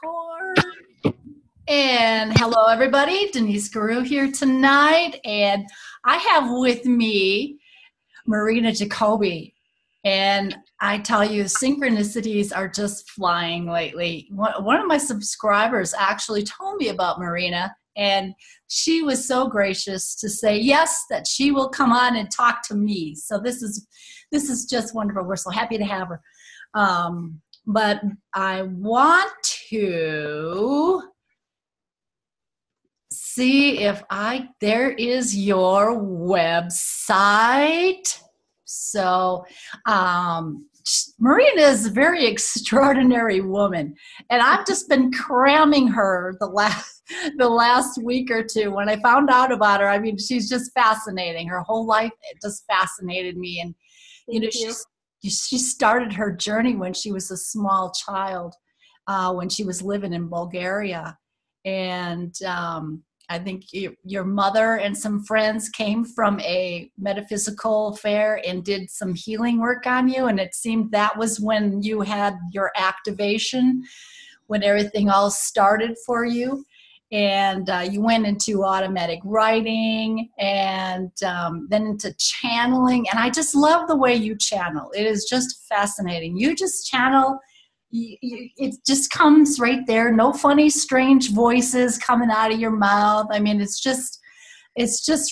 record. And hello, everybody. Denise Guru here tonight. And I have with me Marina Jacobi. And I tell you, synchronicities are just flying lately. One of my subscribers actually told me about Marina, and she was so gracious to say yes, that she will come on and talk to me. So this is just wonderful. We're so happy to have her. But I want to see if there is your website. So Marina is a very extraordinary woman, and I've just been cramming her the last week or two. When I found out about her, I mean, she's just fascinating. Her whole life, it just fascinated me. And she started her journey when she was a small child, when she was living in Bulgaria. And I think your mother and some friends came from a metaphysical fair and did some healing work on you. And it seemed that was when you had your activation, when everything all started for you. And you went into automatic writing and then into channeling. And I just love the way you channel. It is just fascinating. You just channel. It just comes right there. No funny, strange voices coming out of your mouth. I mean, it's just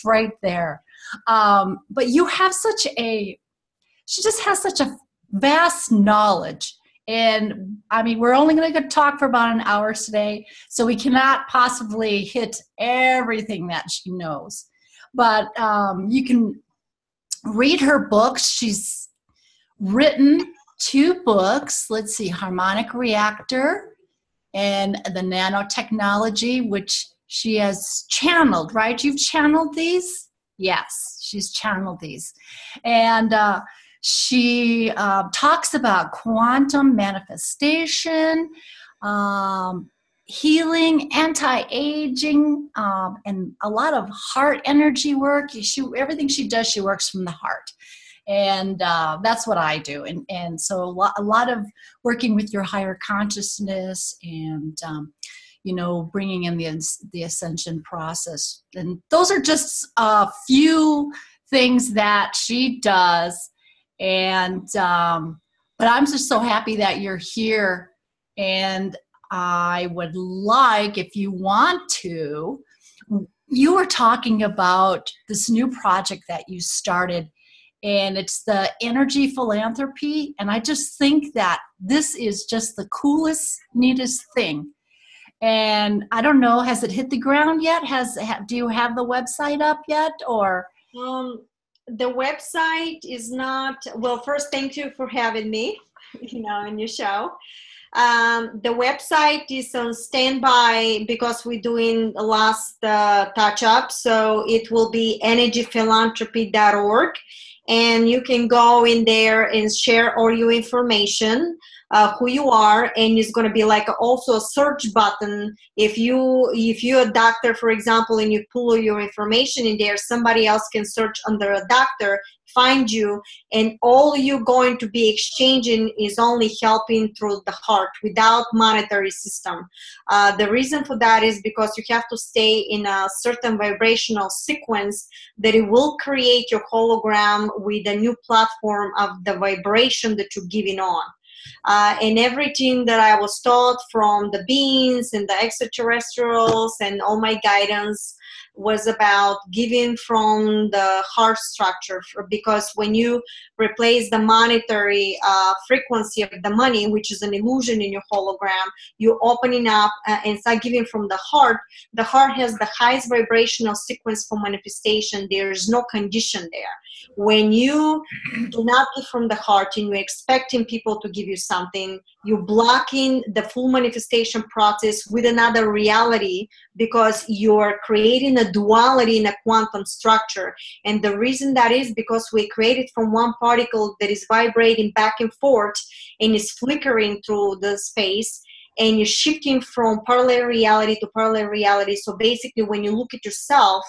right there. But you have she just has such a vast knowledge. And I mean, we're only going to talk for about an hour today, so we cannot possibly hit everything that she knows. But you can read her books. She's written 2 books. Let's see, Harmonic Reactor and the Nanotechnology, which she has channeled, right? You've channeled these? Yes, she's channeled these. And she talks about quantum manifestation, healing, anti-aging, and a lot of heart energy work. Everything she does, she works from the heart. And that's what I do. And so a lot of working with your higher consciousness and, bringing in the ascension process. And those are just a few things that she does. And but I'm just so happy that you're here. And I would like, if you want to, you were talking about this new project that you started, and it's the energy philanthropy. And I just think that this is just the coolest, neatest thing. And I don't know, has it hit the ground yet? Do you have the website up yet, or? The website is not, well, first, thank you for having me, in your show. The website is on standby because we're doing the last touch-up. So it will be energyphilanthropy.org. And you can go in there and share all your information, who you are, and it's going to be like also a search button. If you're a doctor, for example, and you pull your information in there, somebody else can search under a doctor, find you, and all you're going to be exchanging is only helping through the heart without monetary system. The reason for that is because you have to stay in a certain vibrational sequence that it will create your hologram with a new platform of the vibration that you're giving on. And everything that I was taught from the beings and the extraterrestrials and all my guidance was about giving from the heart structure, because when you replace the monetary frequency of the money, which is an illusion in your hologram, you're opening up and start giving from the heart. The heart has the highest vibrational sequence for manifestation. There's no condition there. When you do not give from the heart and you're expecting people to give you something, you're blocking the full manifestation process with another reality, because you're creating a duality in a quantum structure. And the reason that is because we created from one particle that is vibrating back and forth and is flickering through the space, and you're shifting from parallel reality to parallel reality. So basically, when you look at yourself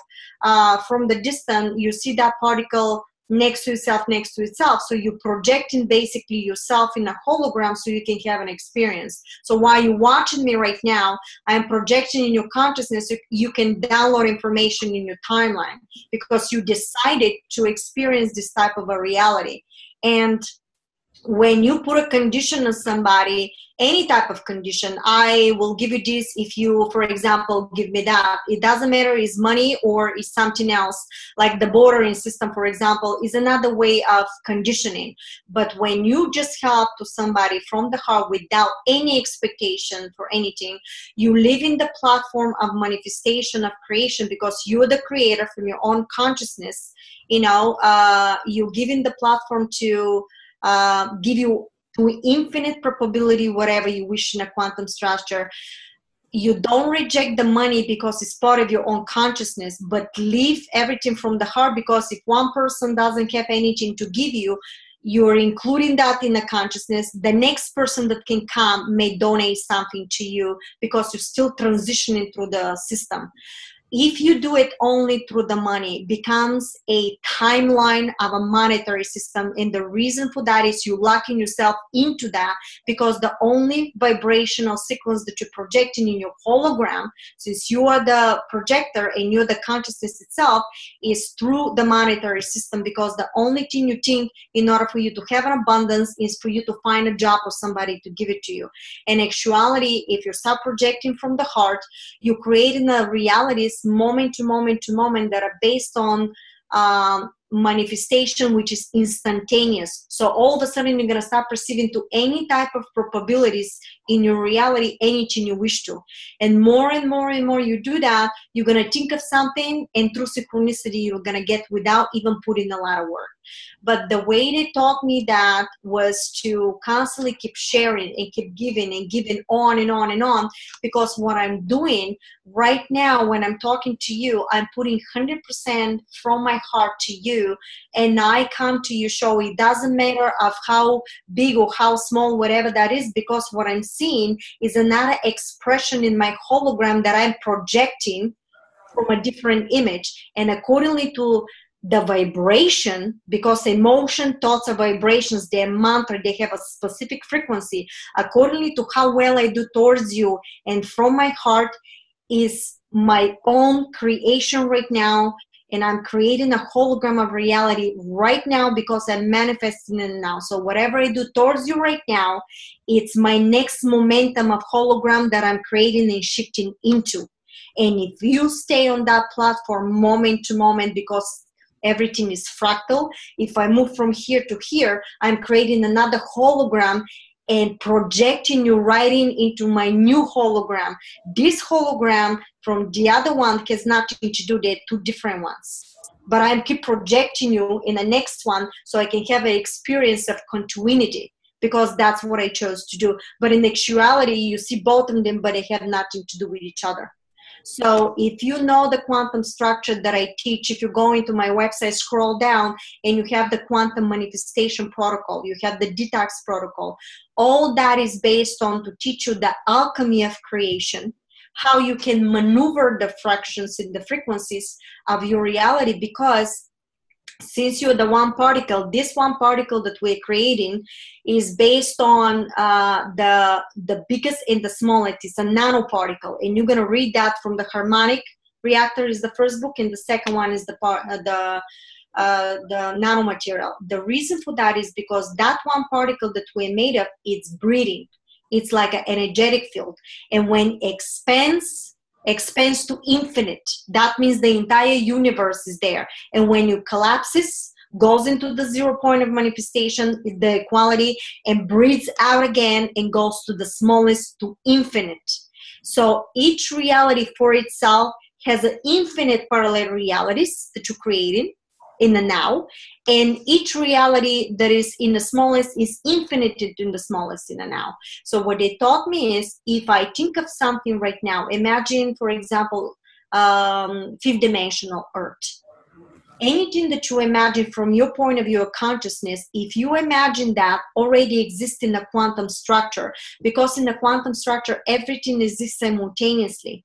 from the distance, you see that particle next to itself, next to itself. So you're projecting basically yourself in a hologram so you can have an experience. So while you're watching me right now, I'm projecting in your consciousness so you can download information in your timeline because you decided to experience this type of a reality. And when you put a condition on somebody, any type of condition, I will give you this if you, for example, give me that. It doesn't matter is money or is something else, like the bordering system, for example, is another way of conditioning. But when you just help to somebody from the heart without any expectation for anything, you live in the platform of manifestation, of creation, because you're the creator from your own consciousness. You know, you're giving the platform to give you to infinite probability whatever you wish in a quantum structure. You don't reject the money because it's part of your own consciousness, but leave everything from the heart, because if one person doesn't have anything to give you, you're including that in the consciousness. The next person that can come may donate something to you because you're still transitioning through the system. If you do it only through the money, it becomes a timeline of a monetary system. And the reason for that is you're locking yourself into that, because the only vibrational sequence that you're projecting in your hologram, since you are the projector and you're the consciousness itself, is through the monetary system, because the only thing you think in order for you to have an abundance is for you to find a job or somebody to give it to you. In actuality, if you're self-projecting from the heart, you're creating a realities moment to moment to moment that are based on manifestation, which is instantaneous. So all of a sudden you're going to start perceiving to any type of probabilities in your reality, anything you wish to. And more and more and more you do that, you're going to think of something, and through synchronicity you're going to get without even putting a lot of work. But the way they taught me that was to constantly keep sharing and keep giving and giving on and on and on, because what I'm doing right now when I'm talking to you, I'm putting 100% from my heart to you, and I come to your show. It doesn't matter of how big or how small, whatever that is, because what I'm seeing is another expression in my hologram that I'm projecting from a different image. And accordingly to the vibration, because emotion, thoughts are vibrations, they're mantra, they have a specific frequency. Accordingly to how well I do towards you and from my heart is my own creation right now. And I'm creating a hologram of reality right now because I'm manifesting it now. So whatever I do towards you right now, it's my next momentum of hologram that I'm creating and shifting into. And if you stay on that platform moment to moment, because everything is fractal, if I move from here to here, I'm creating another hologram and projecting you writing into my new hologram. This hologram from the other one has nothing to do, they're two different ones. But I keep projecting you in the next one so I can have an experience of continuity, because that's what I chose to do. But in actuality, you see both of them, but they have nothing to do with each other. So if you know the quantum structure that I teach, if you go into my website, scroll down, and you have the quantum manifestation protocol, you have the detox protocol, all that is based on to teach you the alchemy of creation, how you can maneuver the fractions in the frequencies of your reality, because since you're the one particle, this one particle that we're creating is based on the biggest and the smallest. It's a nanoparticle, and you're going to read that from the Harmonic Reactor is the first book, and the second one is the nanomaterial. The reason for that is because that one particle that we're made of, it's breathing. It's like an energetic field, and when expands to infinite, that means the entire universe is there. And when you collapses, goes into the 0 point of manifestation, the equality, and breathes out again and goes to the smallest, to infinite. So each reality for itself has an infinite parallel realities that you're creating in the now, and each reality that is in the smallest is infinite in the smallest in the now. So what they taught me is, if I think of something right now, imagine, for example, fifth dimensional Earth. Anything that you imagine from your point of view of consciousness, if you imagine that already exists in the quantum structure, because in the quantum structure, everything exists simultaneously.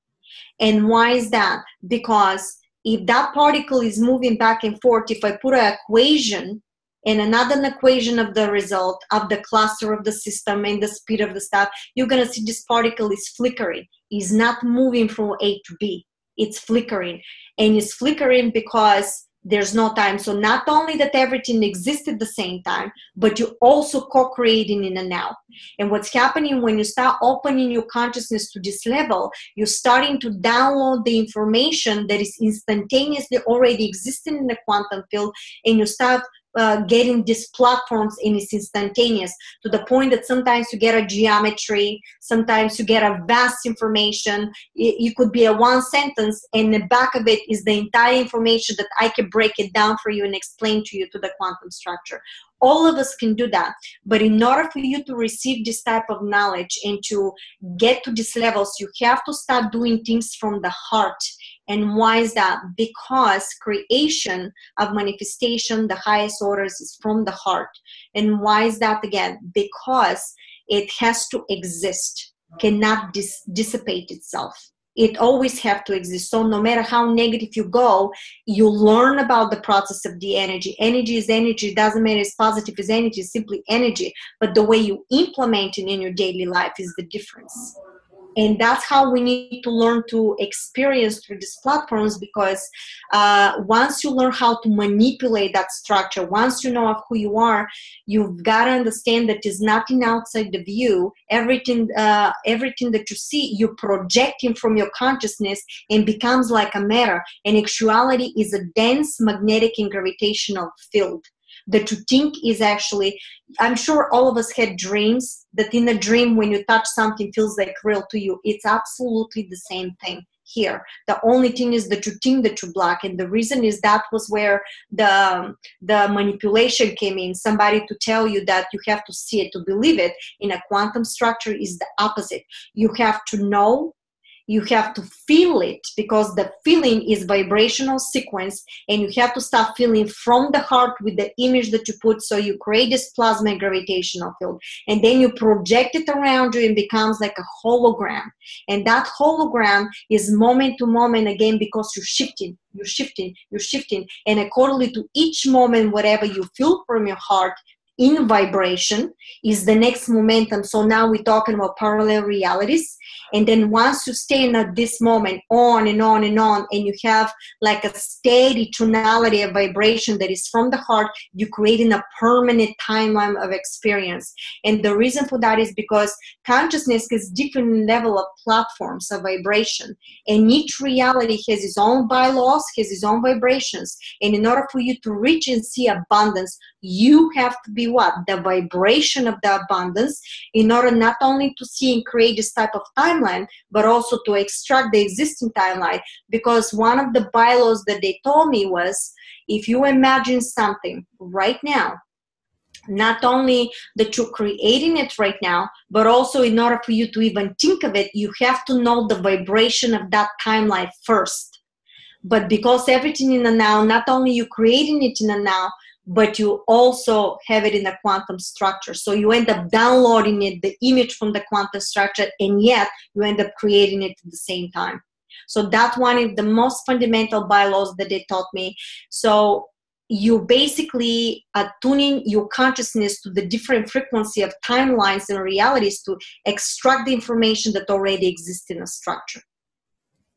And why is that? Because if that particle is moving back and forth, if I put an equation and another equation of the result of the cluster of the system and the speed of the stuff, you're going to see this particle is flickering. It's not moving from A to B. It's flickering. And it's flickering because there's no time. So not only that everything exists at the same time, but you're also co-creating in the now. And what's happening when you start opening your consciousness to this level, you're starting to download the information that is instantaneously already existing in the quantum field, and you start getting these platforms, and it's instantaneous to the point that sometimes you get a geometry, sometimes you get a vast information. You could be a one sentence, and the back of it is the entire information that I can break it down for you and explain to you to the quantum structure. All of us can do that. But in order for you to receive this type of knowledge and to get to these levels, you have to start doing things from the heart. And why is that? Because creation of manifestation, the highest orders, is from the heart. And why is that again? Because it has to exist, cannot dissipate itself. It always have to exist. So no matter how negative you go, you learn about the process of the energy. Energy is energy. It doesn't matter it's positive as energy, it's simply energy. But the way you implement it in your daily life is the difference. And that's how we need to learn to experience through these platforms, because once you learn how to manipulate that structure, once you know of who you are, you've got to understand that there's nothing outside the view. Everything that you see, you're projecting from your consciousness and becomes like a matter. And actuality is a dense magnetic and gravitational field. That you think is actually, I'm sure all of us had dreams, that in a dream when you touch something feels like real to you. It's absolutely the same thing here. The only thing is that you think that you're black, and the reason is that was where the manipulation came in. Somebody to tell you that you have to see it to believe it. In a quantum structure is the opposite. You have to know, you have to feel it, because the feeling is vibrational sequence, and you have to start feeling from the heart with the image that you put. So you create this plasma gravitational field, and then you project it around you and becomes like a hologram. And that hologram is moment to moment again, because you're shifting, you're shifting, you're shifting. And accordingly to each moment, whatever you feel from your heart in vibration is the next momentum. So now we're talking about parallel realities. And then once you stay in this moment on and on and on, and you have like a steady tonality of vibration that is from the heart, you're creating a permanent timeline of experience. And the reason for that is because consciousness has different level of platforms of vibration, and each reality has its own bylaws, has its own vibrations. And in order for you to reach and see abundance, you have to be what? The vibration of the abundance, in order not only to see and create this type of timeline, but also to extract the existing timeline. Because one of the bylaws that they told me was, if you imagine something right now, not only that you're creating it right now, but also in order for you to even think of it, you have to know the vibration of that timeline first. But because everything in the now, not only you creating it in the now, but you also have it in a quantum structure. So you end up downloading it, the image from the quantum structure, and yet you end up creating it at the same time. So that's one of the most fundamental bylaws that they taught me. So you basically are tuning your consciousness to the different frequency of timelines and realities to extract the information that already exists in a structure.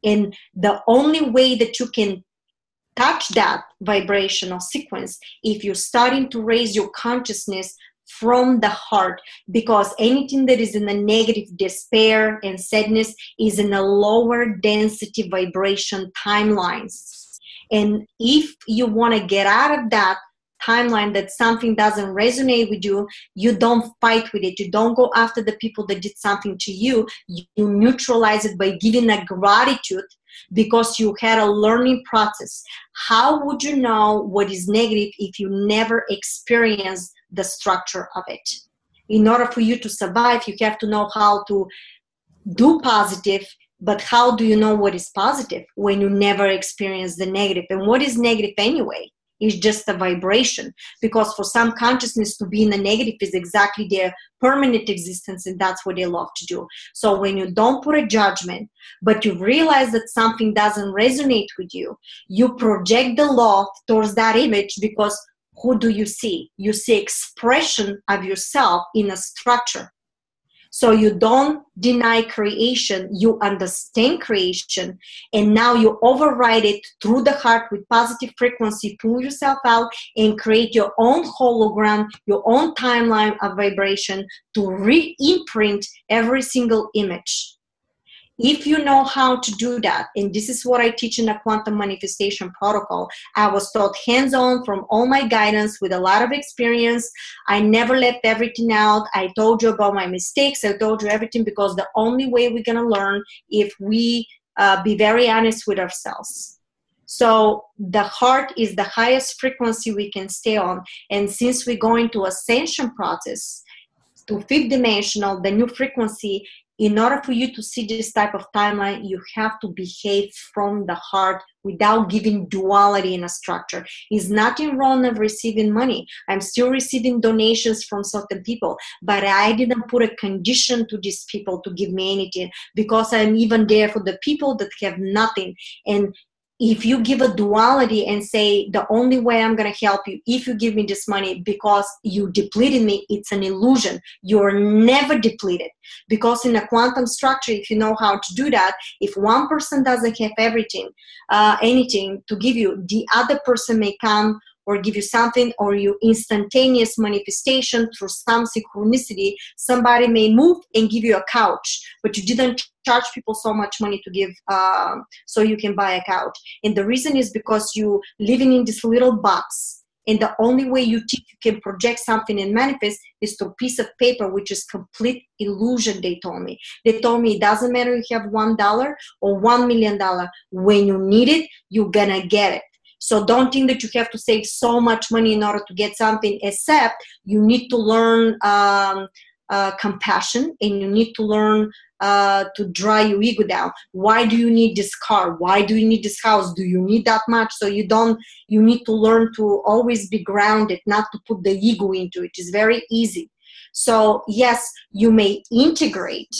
And the only way that you can touch that vibrational sequence if you're starting to raise your consciousness from the heart, because anything that is in a negative despair and sadness is in a lower density vibration timelines. And if you want to get out of that timeline, that something doesn't resonate with you, you don't fight with it. You don't go after the people that did something to you. You neutralize it by giving a gratitude, because you had a learning process. How would you know what is negative if you never experience the structure of it? In order for you to survive, you have to know how to do positive, but how do you know what is positive when you never experience the negative? And what is negative anyway? is just a vibration, because for some, consciousness to be in the negative is exactly their permanent existence, and that's what they love to do. So when you don't put a judgment, but you realize that something doesn't resonate with you, you project the love towards that image, because who do you see? You see expression of yourself in a structure. So you don't deny creation, you understand creation, and now you override it through the heart with positive frequency, pull yourself out and create your own hologram, your own timeline of vibration to re-imprint every single image. If you know how to do that, and this is what I teach in the quantum manifestation protocol, I was taught hands-on from all my guidance with a lot of experience. I never left everything out. I told you about my mistakes. I told you everything, because the only way we're going to learn if we be very honest with ourselves. So the heart is the highest frequency we can stay on. And since we're going to ascension process to fifth dimensional, the new frequency, in order for you to see this type of timeline, you have to behave from the heart without giving duality in a structure. It's nothing wrong of receiving money. I'm still receiving donations from certain people, but I didn't put a condition to these people to give me anything, because I'm even there for the people that have nothing. And if you give a duality and say, the only way I'm going to help you if you give me this money because you depleted me, it's an illusion. You're never depleted. Because in a quantum structure, if you know how to do that, if one person doesn't have everything, anything to give you, the other person may come or give you something, or you instantaneous manifestation through some synchronicity. Somebody may move and give you a couch, but you didn't charge people so much money to give so you can buy a couch. And the reason is because you living in this little box, and the only way you think you can project something and manifest is through a piece of paper, which is complete illusion. They told me it doesn't matter if you have $1 or $1 million. When you need it, you're gonna get it. So don't think that you have to save so much money in order to get something, except you need to learn compassion, and you need to learn to dry your ego down. Why do you need this car? Why do you need this house? Do you need that much? So you need to learn to always be grounded, not to put the ego into it. It's very easy. So yes, you may integrate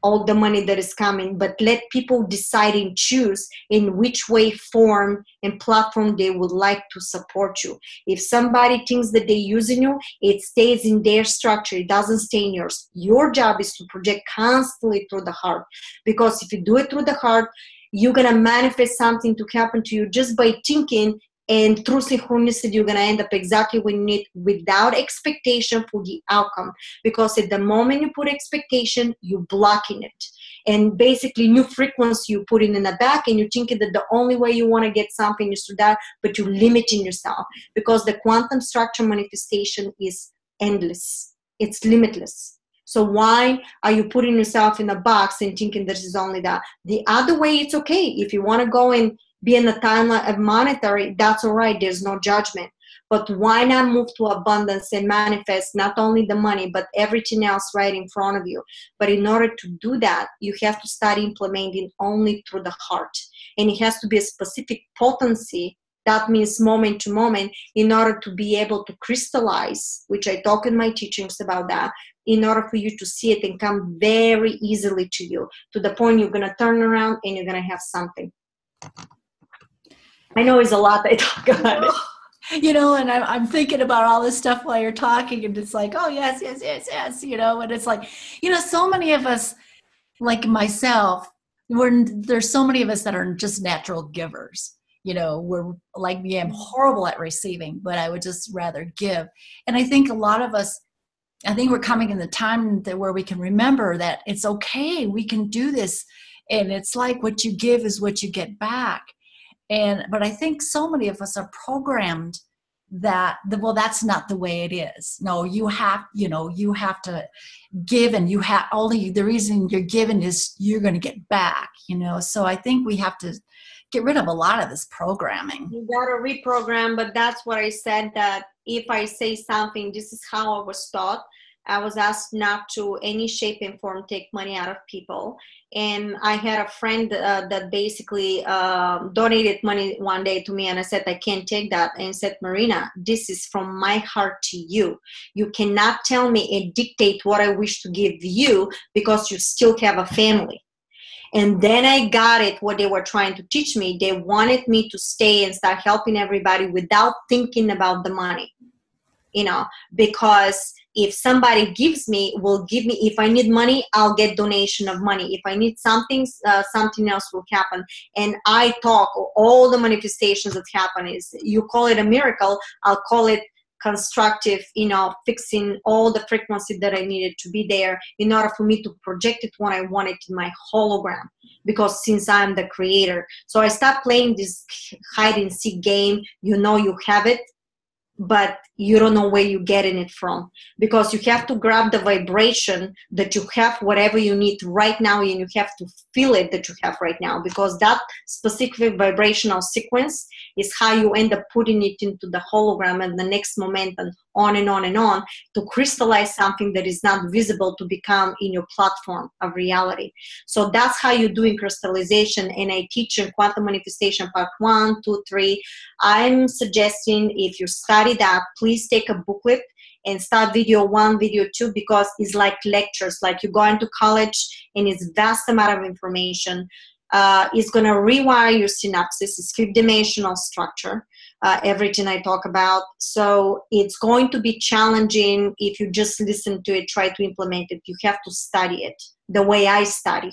all the money that is coming, but let people decide and choose in which way, form, and platform they would like to support you. If somebody thinks that they're using you, it stays in their structure. It doesn't stay in yours. Your job is to project constantly through the heart, because if you do it through the heart, you're going to manifest something to happen to you just by thinking. And through synchronicity, you're going to end up exactly what you need without expectation for the outcome. Because at the moment you put expectation, you're blocking it. And basically, new frequency you put in the back, and you're thinking that the only way you want to get something is through that, but you're limiting yourself. Because the quantum structure manifestation is endless. It's limitless. So why are you putting yourself in a box and thinking this is only that? The other way, it's okay. If you want to go and be in the timeline of monetary, that's all right. There's no judgment. But why not move to abundance and manifest not only the money, but everything else right in front of you? But in order to do that, you have to start implementing only through the heart. And it has to be a specific potency. That means moment to moment, in order to be able to crystallize, which I talk in my teachings about that, in order for you to see it and come very easily to you, to the point you're going to turn around and you're going to have something. I know it's a lot I talk about it. You know, and I'm thinking about all this stuff while you're talking, and it's like, oh, yes, you know, and it's like, you know, so many of us, like myself, there's so many of us that are just natural givers. You know, we're like me, I'm horrible at receiving, but I would just rather give. And I think a lot of us, I think we're coming in the time where we can remember that it's okay, we can do this. And it's like what you give is what you get back. But I think so many of us are programmed that, well, that's not the way it is. No, you have to give, and you have only, the reason you're giving is you're going to get back, you know? So I think we have to get rid of a lot of this programming. You got to reprogram, but that's what I said, that if I say something, this is how I was taught. I was asked not to any shape and form take money out of people. And I had a friend that basically donated money one day to me, and I said, I can't take that. And said, Marina, this is from my heart to you. You cannot tell me and dictate what I wish to give you because you still have a family. And then I got it, what they were trying to teach me. They wanted me to stay and start helping everybody without thinking about the money, you know, because if somebody gives me, will give me, if I need money, I'll get donation of money. If I need something, something else will happen. And I talk all the manifestations that happen is, you call it a miracle, I'll call it constructive, you know, fixing all the frequency that I needed to be there in order for me to project it when I want it in my hologram, because since I'm the creator. So I stopped playing this hide and seek game. You know you have it, but you don't know where you're getting it from, because you have to grab the vibration that you have, whatever you need right now, and you have to feel it that you have right now, because that specific vibrational sequence is how you end up putting it into the hologram and the next moment, and on and on and on, to crystallize something that is not visible to become in your platform of reality. So that's how you're doing crystallization. And I teach in Quantum Manifestation Part 1, 2, 3. I'm suggesting if you study that, please take a booklet and start video 1, video 2, because it's like lectures, like you go into college and it's vast amount of information. It's going to rewire your synapses. It's 5-dimensional structure, everything I talk about. So it's going to be challenging if you just listen to it, try to implement it. You have to study it the way I study.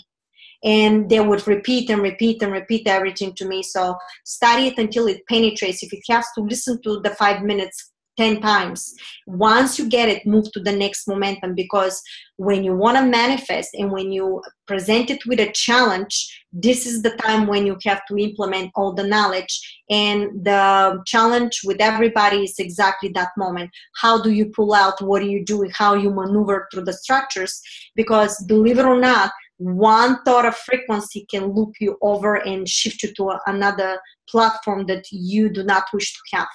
And they would repeat and repeat and repeat everything to me. So study it until it penetrates. If it has to listen to the 5 minutes 10 times, once you get it, move to the next momentum, because when you want to manifest and when you present it with a challenge, this is the time when you have to implement all the knowledge. And the challenge with everybody is exactly that moment. How do you pull out? What are you doing? How you maneuver through the structures? Because believe it or not, one thought of frequency can loop you over and shift you to another platform that you do not wish to have.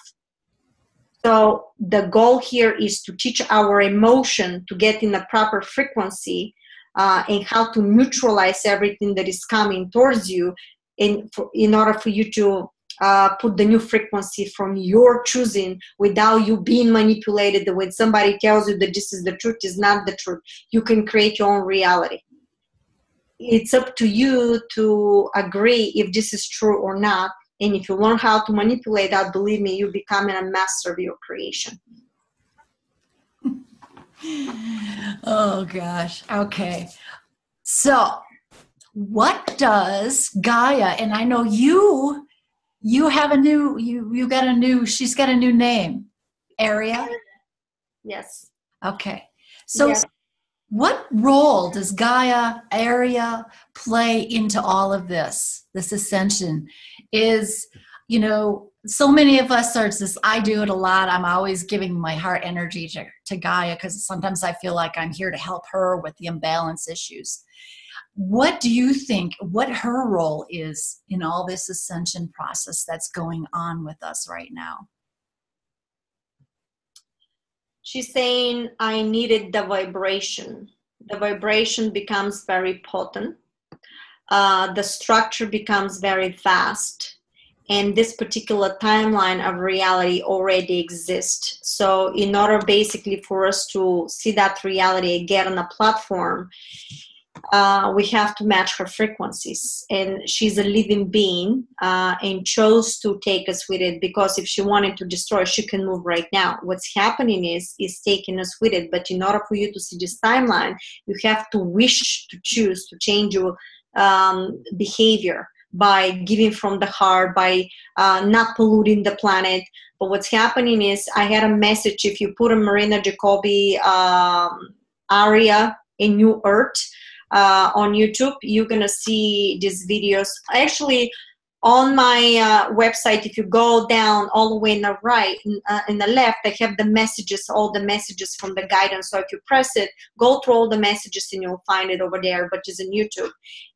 So the goal here is to teach our emotion to get in a proper frequency, and how to neutralize everything that is coming towards you in order for you to put the new frequency from your choosing without you being manipulated. When somebody tells you that this is the truth, is not the truth. You can create your own reality. It's up to you to agree if this is true or not. And if you learn how to manipulate that, believe me, you're becoming a master of your creation. Oh, gosh. Okay. So what does Gaia, and I know you have a new, she's got a new name, Aria? Yes. Okay. So yes. What role does Gaia, Aria play into all of this ascension? Is, you know, so many of us are just, I do it a lot. I'm always giving my heart energy to Gaia, because sometimes I feel like I'm here to help her with the imbalance issues. What do you think, what her role is in all this ascension process that's going on with us right now? She's saying, I needed the vibration. The vibration becomes very potent. The structure becomes very vast. And this particular timeline of reality already exists. So in order basically for us to see that reality and get on a platform, we have to match her frequencies. And she's a living being, and chose to take us with it, because if she wanted to destroy, she can move right now. What's happening is taking us with it. But in order for you to see this timeline, you have to wish to choose to change your behavior by giving from the heart, by not polluting the planet. But what's happening is, I had a message. If you put a Marina Jacobi Aria, a new Earth, on YouTube, you're gonna see these videos. Actually, on my website, if you go down all the way in the right, in the left, I have the messages, all the messages from the guidance. So if you press it, go through all the messages and you'll find it over there, but it's in YouTube.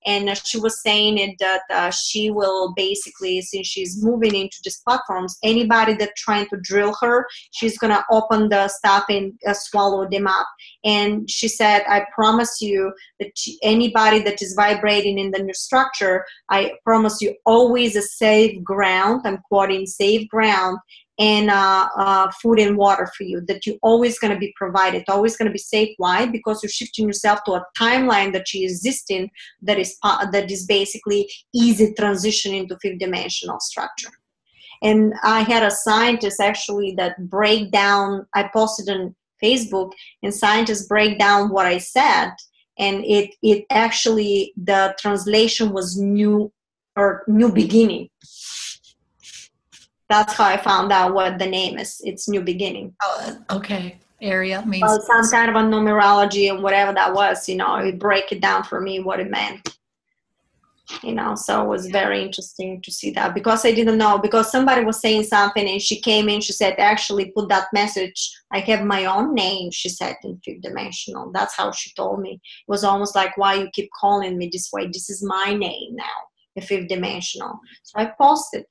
And she was saying it that she will basically, since she's moving into these platforms, anybody that's trying to drill her, she's going to open the stuff and swallow them up. And she said, I promise you that anybody that is vibrating in the new structure, I promise you always a safe ground, I'm quoting, safe ground, and food and water for you, that you're always going to be provided, always going to be safe. Why? Because you're shifting yourself to a timeline that you exist in, that is basically easy transition into fifth dimensional structure. And I had a scientist actually that break down, I posted on Facebook, and scientists break down what I said, and it actually, the translation was new beginning. That's how I found out what the name is. It's new beginning. Oh, okay. Area means some kind of a numerology and whatever that was, it break it down for me what it meant. So it was very interesting to see that, because I didn't know, because somebody was saying something and she came in, she said, actually put that message, I have my own name, she said, in fifth dimensional. That's how she told me. It was almost like, why you keep calling me this way? This is my name now, the fifth dimensional. So I posted,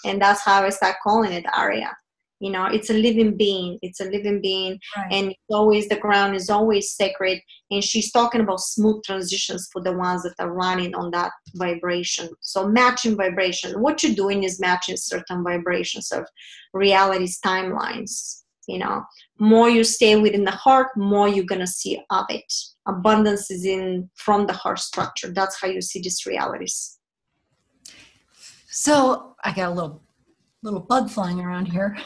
and that's how I start calling it Aria. It's a living being. It's a living being. Right. And it's always, the ground is always sacred. And she's talking about smooth transitions for the ones that are running on that vibration. So matching vibration. What you're doing is matching certain vibrations of reality's timelines. More you stay within the heart, more you're going to see of it. Abundance is from the heart structure. That's how you see these realities. So I got a little bug flying around here.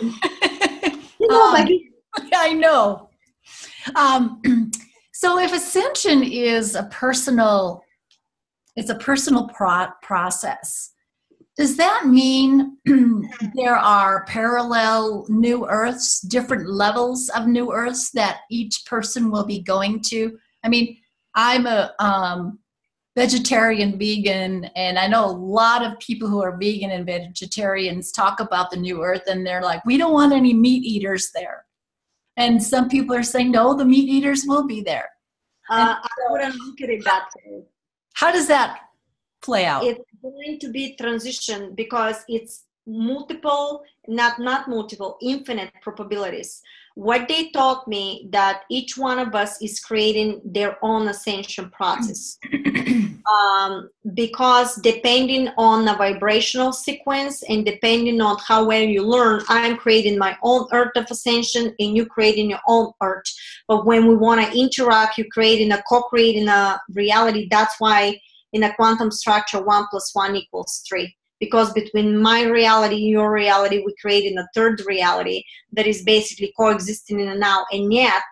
I know. So if ascension is a personal process, does that mean there are parallel new earths, different levels of new earths that each person will be going to? I mean, I'm a vegetarian, vegan, and I know a lot of people who are vegan and vegetarians talk about the new earth, and they're like, we don't want any meat eaters there. And some people are saying, no, the meat eaters will be there. I wouldn't look at it that way. How does that play out? It's going to be transition, because it's multiple, not multiple, infinite probabilities. What they taught me, that each one of us is creating their own ascension process. Because depending on the vibrational sequence and depending on how well you learn, I'm creating my own earth of ascension and you creating your own earth. But when we want to interact, you're co-creating a reality. That's why in a quantum structure, 1 + 1 = 3. Because between my reality and your reality, we're creating a third reality that is basically coexisting in the now. And yet,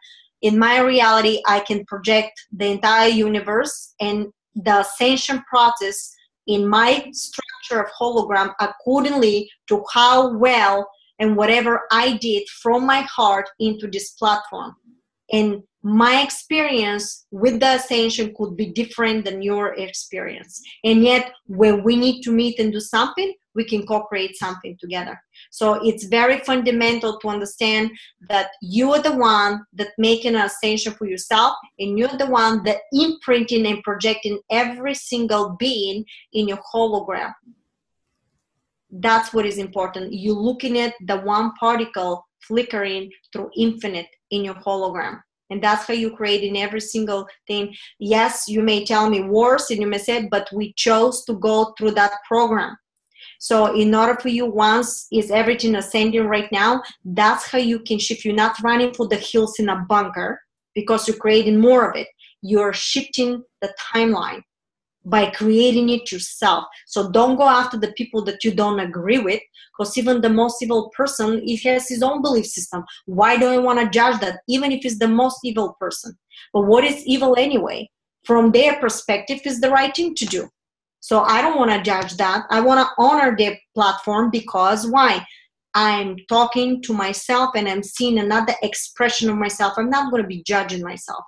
in my reality, I can project the entire universe and the ascension process in my structure of hologram accordingly to how well and whatever I did from my heart into this platform. And my experience with the ascension could be different than your experience. And yet, when we need to meet and do something, we can co-create something together. So it's very fundamental to understand that you are the one that making an ascension for yourself, and you're the one that imprinting and projecting every single being in your hologram. That's what is important. You're looking at the one particle flickering through infinite in your hologram. And that's how you create in every single thing. Yes, you may tell me worse, and you may say, but we chose to go through that program. So in order for you, once is everything ascending right now, that's how you can shift. You're not running for the hills in a bunker because you're creating more of it. You're shifting the timeline by creating it yourself. So don't go after the people that you don't agree with, because even the most evil person, he has his own belief system. Why do I want to judge that, even if it's the most evil person? But what is evil anyway? From their perspective, is the right thing to do. So I don't want to judge that. I want to honor their platform, because why? I'm talking to myself and I'm seeing another expression of myself. I'm not going to be judging myself.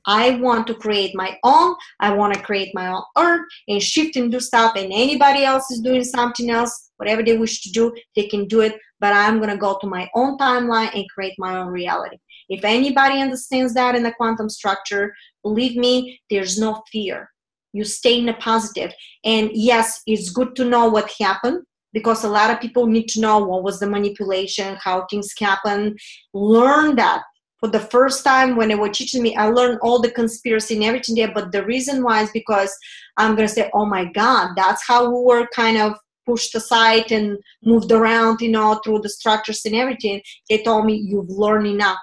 I want to create my own. I want to create my own earth and shift and do stuff. And anybody else is doing something else, whatever they wish to do, they can do it. But I'm going to go to my own timeline and create my own reality. If anybody understands that in the quantum structure, believe me, there's no fear. You stay in the positive. And yes, it's good to know what happened, because a lot of people need to know what was the manipulation, how things happen. Learn that. For the first time when they were teaching me, I learned all the conspiracy and everything there. But the reason why is because I'm going to say, oh my God, that's how we were kind of pushed aside and moved around, you know, through the structures and everything. They told me, you've learned enough.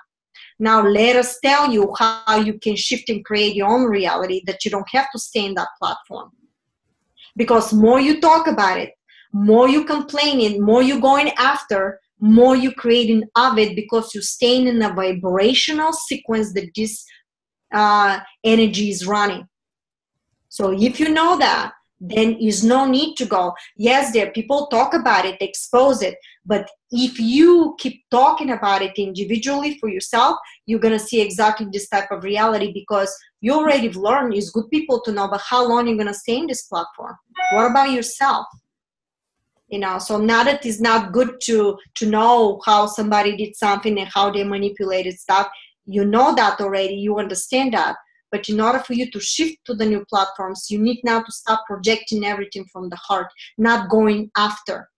Now let us tell you how you can shift and create your own reality, that you don't have to stay in that platform. Because more you talk about it, more you complaining, more you going after, more you creating of it, because you're staying in a vibrational sequence that this energy is running. So if you know that, then there's no need to go. Yes, there people talk about it, expose it, but if you keep talking about it individually for yourself, you're going to see exactly this type of reality, because you already learned. It's good people to know, but how long you're going to stay in this platform? What about yourself? You know, so now that it's not good to know how somebody did something and how they manipulated stuff. You know that already, you understand that. But in order for you to shift to the new platforms, you need now to stop projecting everything from the heart, not going after.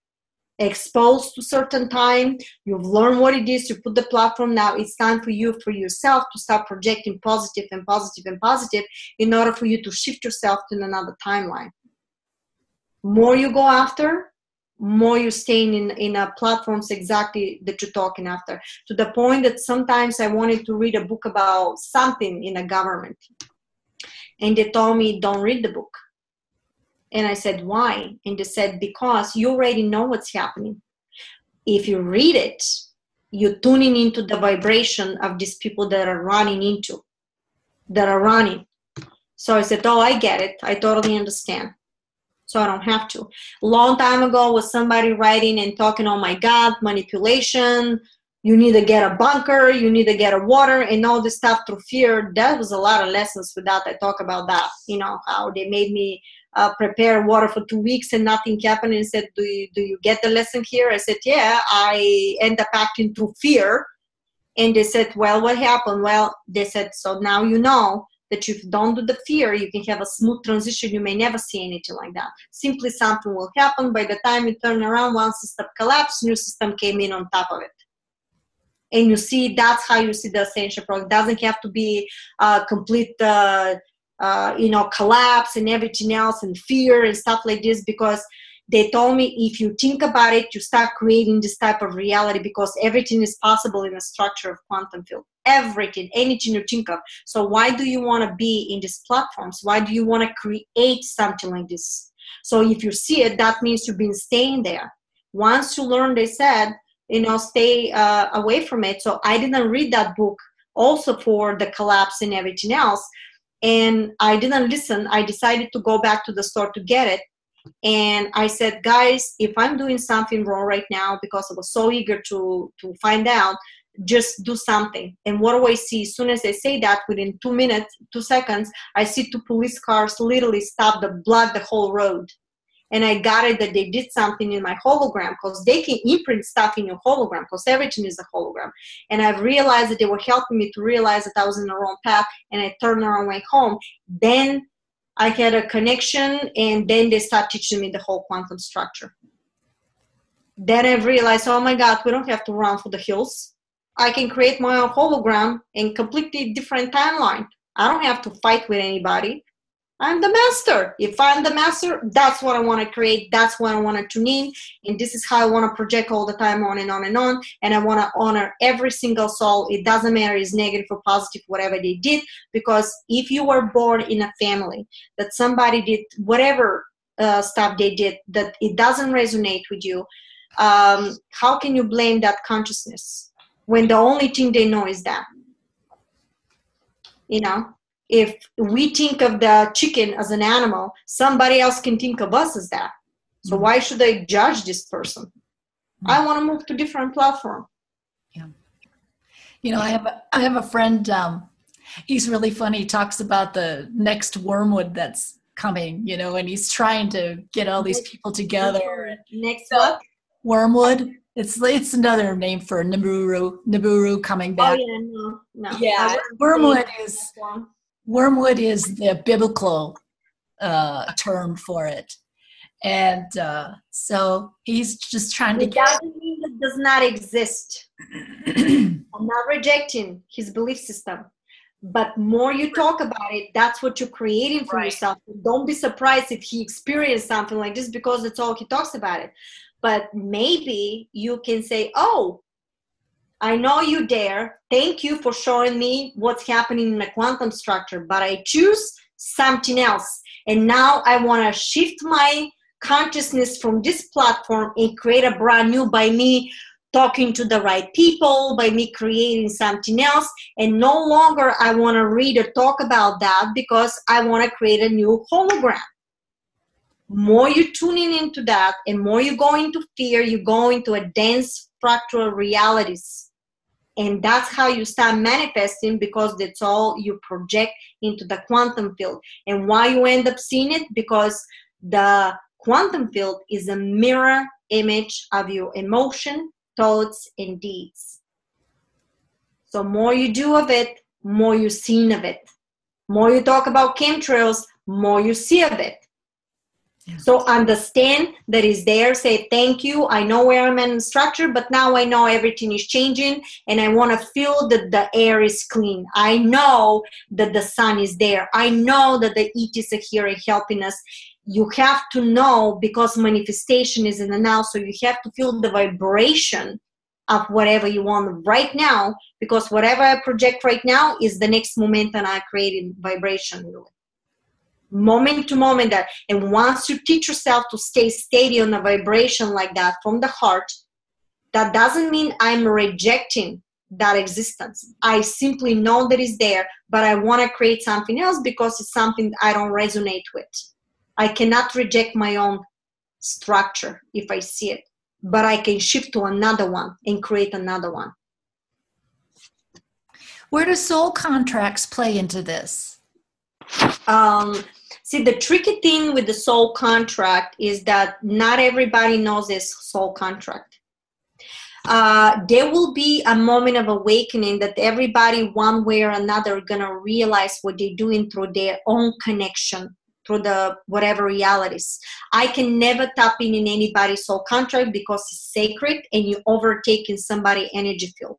Exposed to certain time, you've learned what it is, you put the platform, now it's time for you, for yourself, to start projecting positive and positive and positive, in order for you to shift yourself to another timeline. More you go after, more you're staying in platforms exactly that you're talking after, to the point that sometimes I wanted to read a book about something in a government, and they told me, don't read the book. And I said, why? And they said, because you already know what's happening. If you read it, you're tuning into the vibration of these people that are running. So I said, oh, I get it, I totally understand. So I don't have to. Long time ago was somebody writing and talking, oh my God, manipulation, you need to get a bunker, you need to get a water, and all this stuff through fear. That was a lot of lessons with that. I talk about that, you know, how they made me prepare water for 2 weeks and nothing happened, and said, do you get the lesson here? I said, yeah, I end up acting through fear. And they said, well, what happened? Well, they said, so now you know that if you don't do the fear, you can have a smooth transition. You may never see anything like that. Simply something will happen. By the time you turn around, one system collapsed, new system came in on top of it. And you see, that's how you see the ascension project. It doesn't have to be a complete, collapse and everything else and fear and stuff like this, because they told me, if you think about it, you start creating this type of reality, because everything is possible in the structure of quantum field. Everything, anything you think of. So why do you want to be in these platforms? Why do you want to create something like this? So if you see it, that means you've been staying there. Once you learn, they said, stay away from it. So I didn't read that book also for the collapse and everything else. And I didn't listen. I decided to go back to the store to get it. And I said, guys, if I'm doing something wrong right now, because I was so eager to find out, just do something. And what do I see? As soon as I say that, within 2 seconds, I see 2 police cars literally block the whole road. And I got it that they did something in my hologram, because they can imprint stuff in your hologram, because everything is a hologram. And I've realized that they were helping me to realize that I was in the wrong path, and I turned around and went home. Then I had a connection, and then they start teaching me the whole quantum structure. Then I realized, oh my God, we don't have to run for the hills. I can create my own hologram in completely different timeline. I don't have to fight with anybody. I'm the master. If I'm the master, that's what I want to create. That's what I want to tune in. And this is how I want to project all the time, on and on and on. And I want to honor every single soul. It doesn't matter if it's negative or positive, whatever they did. Because if you were born in a family that somebody did whatever stuff they did, that it doesn't resonate with you, how can you blame that consciousness when the only thing they know is that? If we think of the chicken as an animal, somebody else can think of us as that. So why should I judge this person? I want to move to different platform. Yeah. I have a friend, he's really funny. He talks about the next wormwood that's coming, and he's trying to get all these people together. Next what? Wormwood. It's another name for Nibiru coming back. Oh yeah, no. Yeah, wormwood is the biblical term for it, and so he's just trying to. It doesn't mean it does not exist. I'm not rejecting his belief system. But more you talk about it, that's what you're creating for yourself. Don't be surprised if he experienced something like this, because that's all he talks about it. But maybe you can say, oh, I know you there. Thank you for showing me what's happening in the quantum structure, but I choose something else. And now I want to shift my consciousness from this platform and create a brand new by me talking to the right people, by me creating something else. And no longer I want to read or talk about that, because I want to create a new hologram. More you're tuning into that, and more you go into fear, you go into a dense fractal realities. And that's how you start manifesting, because that's all you project into the quantum field. And why you end up seeing it? Because the quantum field is a mirror image of your emotion, thoughts, and deeds. So more you do of it, more you're seeing of it. More you talk about chemtrails, more you see of it. Yeah. So understand that is there. Say, thank you. I know where I'm in the structure, but now I know everything is changing, and I want to feel that the air is clean. I know that the sun is there. I know that the ETs are here and helping us. You have to know, because manifestation is in the now, so you have to feel the vibration of whatever you want right now, because whatever I project right now is the next momentum I created vibration, really. Moment to moment. That, and once you teach yourself to stay steady on a vibration like that from the heart, that doesn't mean I'm rejecting that existence. I simply know that it's there, but I want to create something else because it's something I don't resonate with. I cannot reject my own structure if I see it, but I can shift to another one and create another one. Where do soul contracts play into this? See, the tricky thing with the soul contract is that not everybody knows this soul contract. There will be a moment of awakening that everybody, one way or another, gonna realize what they're doing through their own connection, through the whatever realities. I can never tap in anybody's soul contract because it's sacred and you overtaking somebody's energy field.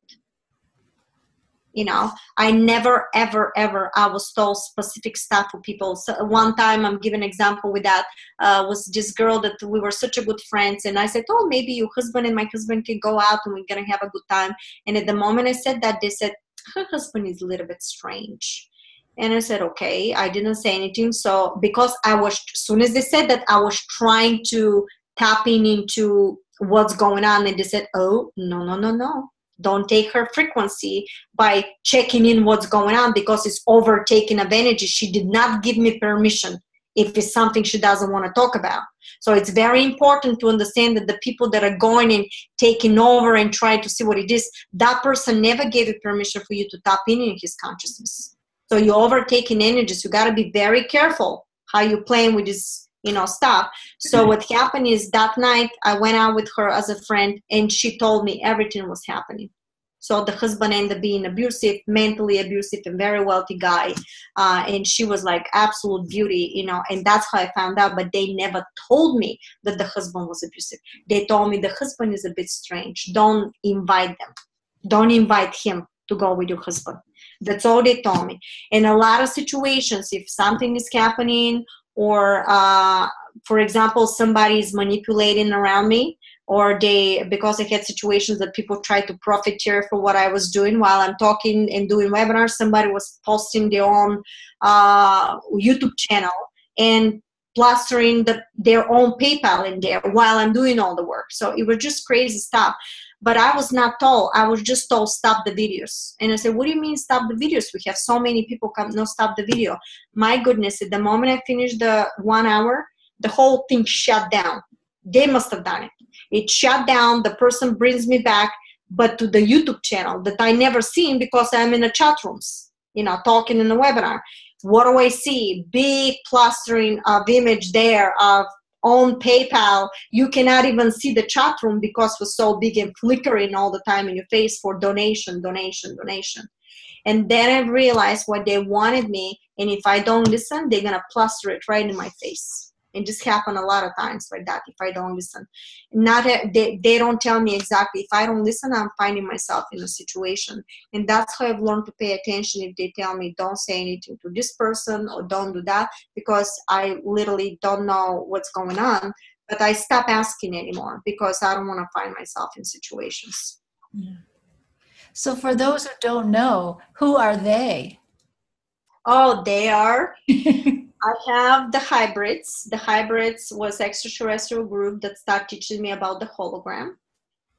You know, I never, ever, ever, I was told specific stuff for people. So one time, I'm giving an example with that, was this girl that we were such a good friends. And I said, oh, maybe your husband and my husband can go out and we're going to have a good time. And at the moment I said that, they said, her husband is a little bit strange. And I said, okay, I didn't say anything. So because I was, as soon as they said that, I was trying to tap into what's going on. And they said, oh, no. Don't take her frequency by checking in what's going on, because it's overtaking of energy. She did not give me permission if it's something she doesn't want to talk about. So it's very important to understand that the people that are going and taking over and trying to see what it is, that person never gave you permission for you to tap in his consciousness. So you're overtaking energies. You got to be very careful how you're playing with this, stuff. So what happened is that night I went out with her as a friend, and she told me everything was happening. So the husband ended up being abusive, mentally abusive, and very wealthy guy. And she was like absolute beauty, and that's how I found out. But they never told me that the husband was abusive. They told me the husband is a bit strange. Don't invite them. Don't invite him to go with your husband. That's all they told me. In a lot of situations, if something is happening, or for example, somebody is manipulating around me, or because I had situations that people tried to profiteer for what I was doing while I'm talking and doing webinars. Somebody was posting their own YouTube channel and plastering their own PayPal in there while I'm doing all the work. So it was just crazy stuff. But I was not told. I was just told, stop the videos. And I said, what do you mean stop the videos? We have so many people come, no, stop the video. My goodness, at the moment I finished the 1 hour, the whole thing shut down. They must have done it. It shut down. The person brings me back, but to the YouTube channel that I never seen because I'm in the chat rooms, talking in the webinar. What do I see? Big plastering of image there of on PayPal. You cannot even see the chat room because it was so big and flickering all the time in your face for donation. And then I realized what they wanted me, and if I don't listen, they're going to plaster it right in my face. And this happen a lot of times like that if I don't listen. They don't tell me exactly. If I don't listen, I'm finding myself in a situation. And that's how I've learned to pay attention. If they tell me don't say anything to this person or don't do that, because I literally don't know what's going on, but I stop asking anymore because I don't want to find myself in situations. Yeah. So for those who don't know, who are they? Oh, they are. I have the hybrids. The hybrids was extraterrestrial group that started teaching me about the hologram.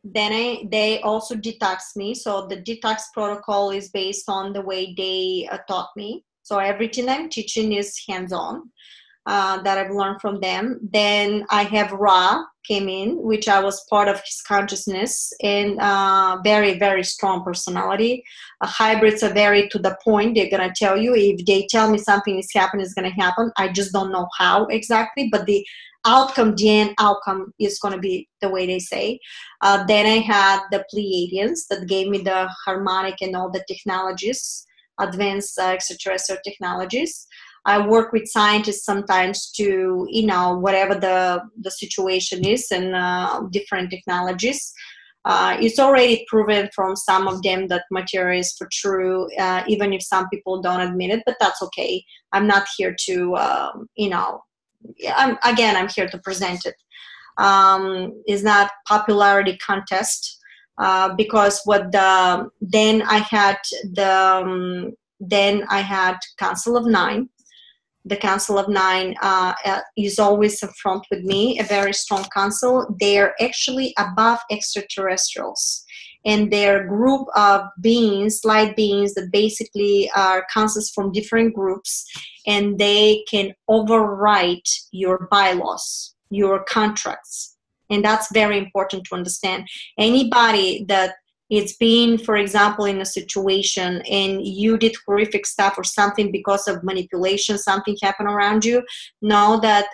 Then they also detox me. So the detox protocol is based on the way they taught me. So everything I'm teaching is hands-on. That I've learned from them. Then I have Ra came in, which I was part of his consciousness, and very, very strong personality. Hybrids are very to the point. They're going to tell you. If they tell me something is happening, it's going to happen. I just don't know how exactly, but the outcome, the end outcome is going to be the way they say. Then I had the Pleiadians that gave me the harmonic and all the technologies, advanced extraterrestrial technologies. I work with scientists sometimes to, whatever the situation is, and different technologies. It's already proven from some of them that material is for true, even if some people don't admit it, but that's okay. I'm not here to, I'm here to present it. It's not popularity contest, because then I had Council of Nine. The Council of Nine is always in front with me, a very strong council. They're actually above extraterrestrials. And they're a group of beings, light beings, that basically are councils from different groups. And they can overwrite your bylaws, your contracts. And that's very important to understand. Anybody that it's been, for example, in a situation and you did horrific stuff or something because of manipulation, something happened around you, know that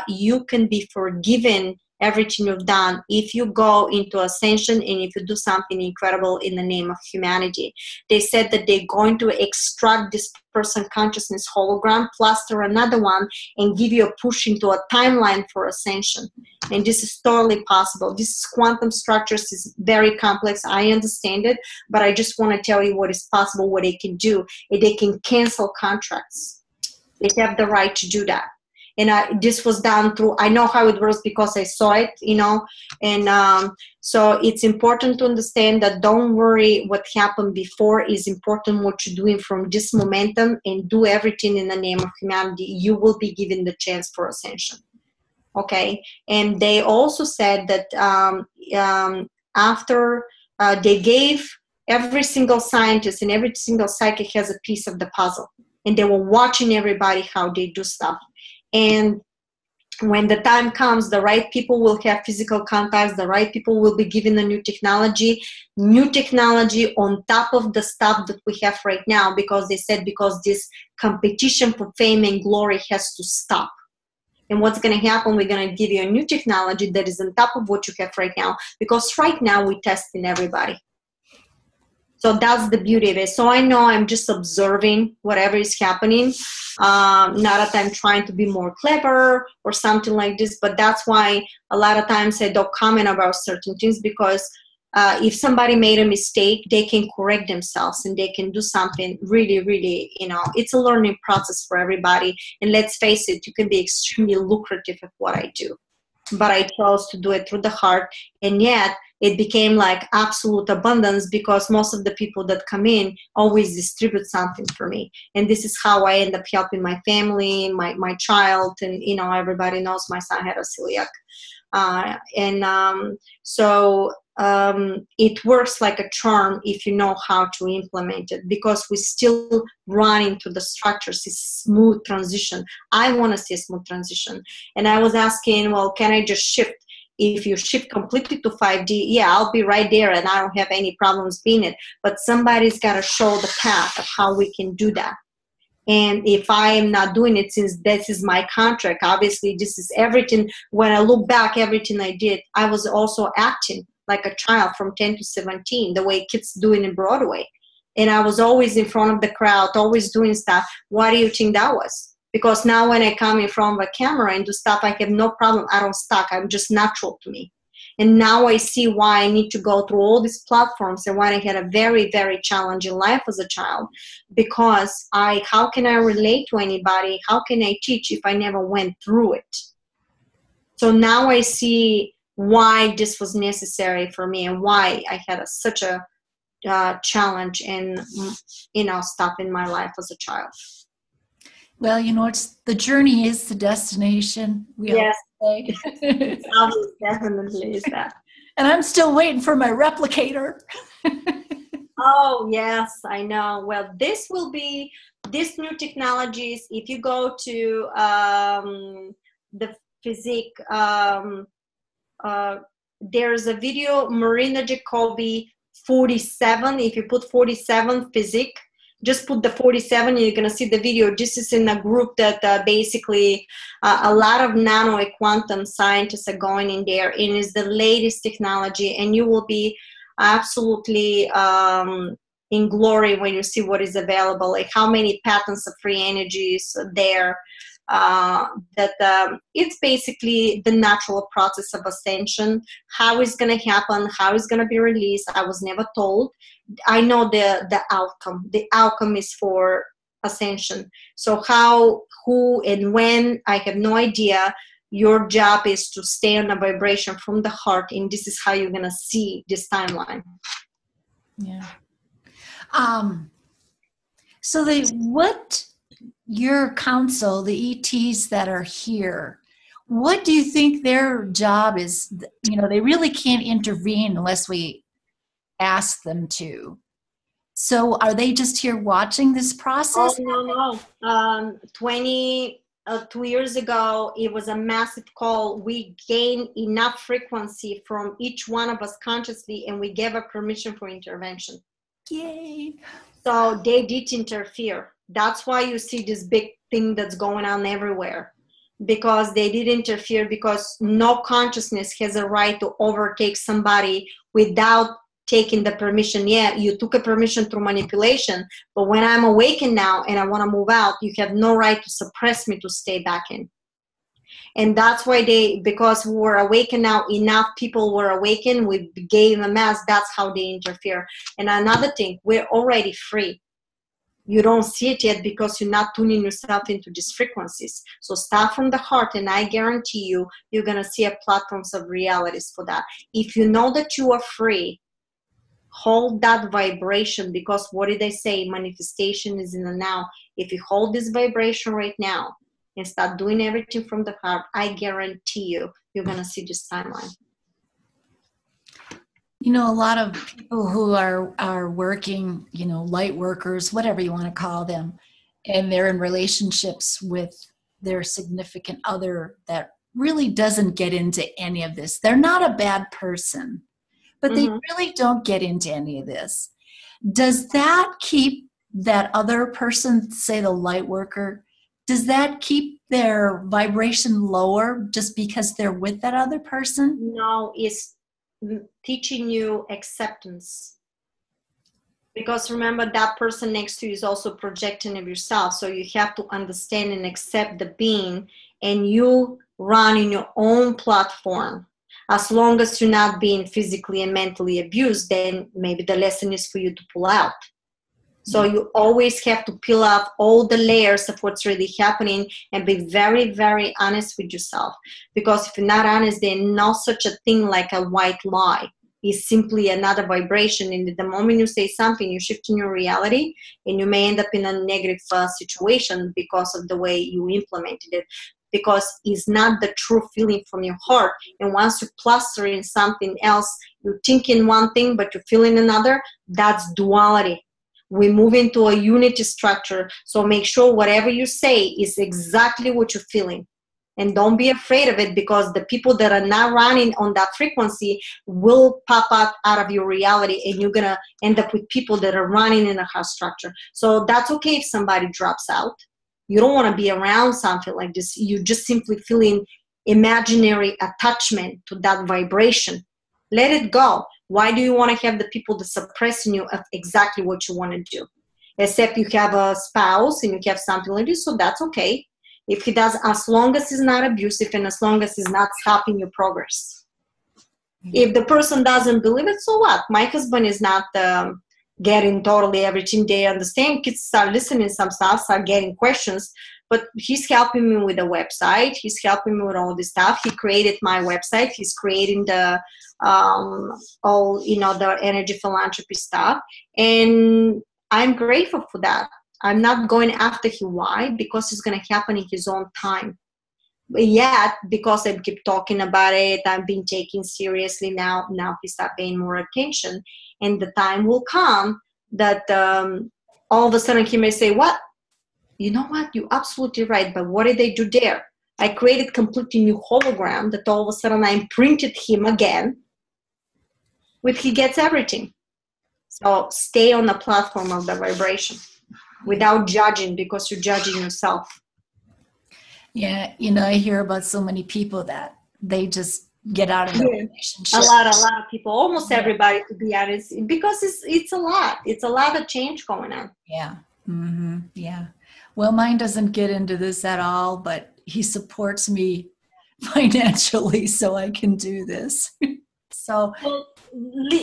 you can be forgiven everything you've done if you go into ascension and if you do something incredible in the name of humanity. They said that they're going to extract this person consciousness hologram, plaster another one, and give you a push into a timeline for ascension. And this is totally possible. This quantum structures is very complex. I understand it, but I just want to tell you what is possible, what they can do. They can cancel contracts. They have the right to do that. And this was done through, I know how it works because I saw it, and so it's important to understand that don't worry what happened before. Is important what you're doing from this momentum, and do everything in the name of humanity. You will be given the chance for ascension. Okay. And they also said that after they gave every single scientist and every single psychic has a piece of the puzzle, and they were watching everybody how they do stuff. And when the time comes, the right people will have physical contacts, the right people will be given the new technology on top of the stuff that we have right now, because they said because this competition for fame and glory has to stop. And what's going to happen, we're going to give you a new technology that is on top of what you have right now, because right now we're testing everybody. So that's the beauty of it. So I know I'm just observing whatever is happening. Not that I'm trying to be more clever or something like this, but that's why a lot of times I don't comment about certain things, because if somebody made a mistake, they can correct themselves and they can do something really, really, it's a learning process for everybody. And let's face it, you can be extremely lucrative at what I do. But I chose to do it through the heart, and yet it became like absolute abundance, because most of the people that come in always distribute something for me. And this is how I end up helping my family, my child, and everybody knows my son had a celiac. So it works like a charm if you know how to implement it, because we still run into the structures. It's smooth transition. I want to see a smooth transition. And I was asking, well, can I just shift? If you shift completely to 5D, yeah, I'll be right there and I don't have any problems being it. But somebody's got to show the path of how we can do that. And if I am not doing it, since this is my contract, obviously this is everything. When I look back, everything I did, I was also acting like a child from 10 to 17, the way kids do it in Broadway. And I was always in front of the crowd, always doing stuff. Why do you think that was? because now when I come in front of a camera and do stuff, I have no problem. I don't stuck. I'm just natural to me. And now I see why I need to go through all these platforms and why I had a very, very challenging life as a child. Because how can I relate to anybody? How can I teach if I never went through it? So now I see why this was necessary for me and why I had such a challenge and stuff in my life as a child. Well, it's the journey is the destination. Yes, it definitely is that. And I'm still waiting for my replicator. Oh, yes, I know. Well, this new technologies, if you go to the physique, there's a video, Marina Jacobi 47. If you put 47 physique, just put the 47 and you're going to see the video. This is in a group that basically a lot of nano and quantum scientists are going in there, and it's the latest technology, and you will be absolutely in glory when you see what is available, like how many patents of free energies there. It's basically the natural process of ascension. How it's going to happen, how it's going to be released, I was never told. I know the outcome. The outcome is for ascension. So how, who, and when, I have no idea. Your job is to stay on a vibration from the heart, and this is how you're going to see this timeline. Yeah. So what your council, the ETs that are here, what do you think their job is? They really can't intervene unless we ask them to. So are they just here watching this process? Oh, no. 2 years ago, it was a massive call. We gained enough frequency from each one of us consciously, and we gave a permission for intervention. Yay. So they did interfere. That's why you see this big thing that's going on everywhere, because they did interfere, because no consciousness has a right to overtake somebody without taking the permission. Yeah, you took a permission through manipulation, but when I'm awakened now and I want to move out, you have no right to suppress me to stay back in. And that's why because we were awakened now, enough people were awakened, we gave a mass, that's how they interfere. And another thing, we're already free. You don't see it yet because you're not tuning yourself into these frequencies. So start from the heart, and I guarantee you, you're going to see a platforms of realities for that. If you know that you are free, hold that vibration, because what did they say? Manifestation is in the now. If you hold this vibration right now and start doing everything from the heart, I guarantee you, you're going to see this timeline. A lot of people who are working, light workers, whatever you want to call them, and they're in relationships with their significant other that really doesn't get into any of this. They're not a bad person, but they really don't get into any of this. Does that keep that other person, say the light worker, does that keep their vibration lower just because they're with that other person? No, it's teaching you acceptance. Because remember, that person next to you is also projecting of yourself. So you have to understand and accept the being, and you run in your own platform. As long as you're not being physically and mentally abused, then maybe the lesson is for you to pull out. So you always have to peel off all the layers of what's really happening and be very, very honest with yourself. Because if you're not honest, there's no such a thing like a white lie. It's simply another vibration. And the moment you say something, you shift in your reality, and you may end up in a negative situation because of the way you implemented it. Because it's not the true feeling from your heart. And once you plaster in something else, you're thinking one thing, but you're feeling another, that's duality. We move into a unity structure. So make sure whatever you say is exactly what you're feeling. And don't be afraid of it, because the people that are not running on that frequency will pop out of your reality, and you're going to end up with people that are running in a house structure. So that's okay if somebody drops out. You don't want to be around something like this. You just simply feeling imaginary attachment to that vibration. Let it go. Why do you want to have the people that suppressing you of exactly what you want to do? Except you have a spouse and you have something like this, so that's okay. If he does, as long as he's not abusive and as long as he's not stopping your progress. If the person doesn't believe it, so what? My husband is not getting totally everything they understand. Kids start listening some stuff, start getting questions, but he's helping me with the website. He's helping me with all this stuff. He created my website. He's creating the all, you know, the energy philanthropy stuff. And I'm grateful for that. I'm not going after him. Why? Because it's going to happen in his own time. But yet, because I keep talking about it, I'm being taken seriously now. Now he start paying more attention. And the time will come that all of a sudden he may say, what? You know what? You're absolutely right. But what did they do there? I created completely new hologram that all of a sudden I imprinted him again, with he gets everything. So stay on the platform of the vibration without judging, because you're judging yourself. Yeah, you know, I hear about so many people that they just get out of the relationship. A lot of people, almost everybody, to be honest, because it's a lot. It's a lot of change going on. Yeah. Mm-hmm. Yeah. Well, mine doesn't get into this at all, but he supports me financially so I can do this. So, well,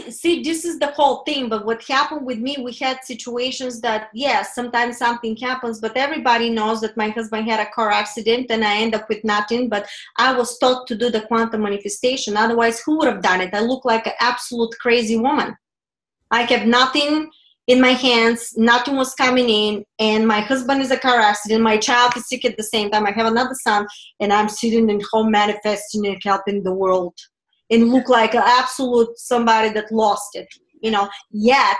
see, this is the whole thing. But what happened with me, we had situations that, yes, sometimes something happens, but everybody knows that my husband had a car accident and I end up with nothing. But I was taught to do the quantum manifestation. Otherwise, who would have done it? I look like an absolute crazy woman. I kept nothing in my hands, nothing was coming in, and my husband is a car accident, my child is sick at the same time, I have another son, and I'm sitting in home manifesting and helping the world, and look like an absolute somebody that lost it, you know. Yet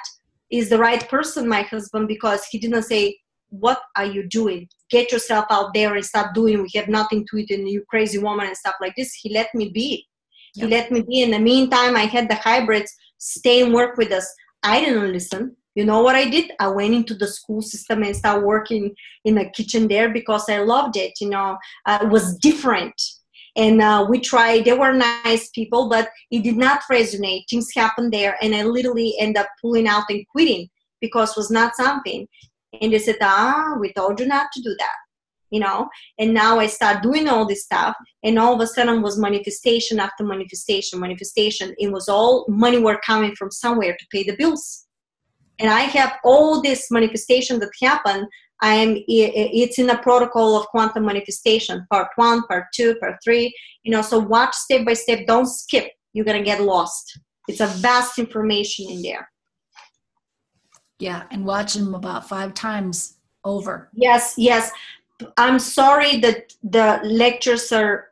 is the right person, my husband, because he didn't say, what are you doing? Get yourself out there and stop doing, we have nothing to eat and you crazy woman and stuff like this. He let me be. Yep. He let me be. In the meantime, I had the hybrids stay and work with us. I didn't listen. You know what I did? I went into the school system and started working in the kitchen there because I loved it. You know, it was different. And we tried. They were nice people, but it did not resonate. Things happened there. And I literally ended up pulling out and quitting because it was not something. And they said, we told you not to do that. You know, and now I start doing all this stuff. And all of a sudden was manifestation after manifestation. It was all money were coming from somewhere to pay the bills. And I have all this manifestation that happened. It's in the protocol of quantum manifestation, part 1, part 2, part 3. You know, so watch step by step. Don't skip. You're gonna get lost. It's a vast information in there. Yeah, and watch them about 5 times over. Yes. I'm sorry that the lectures are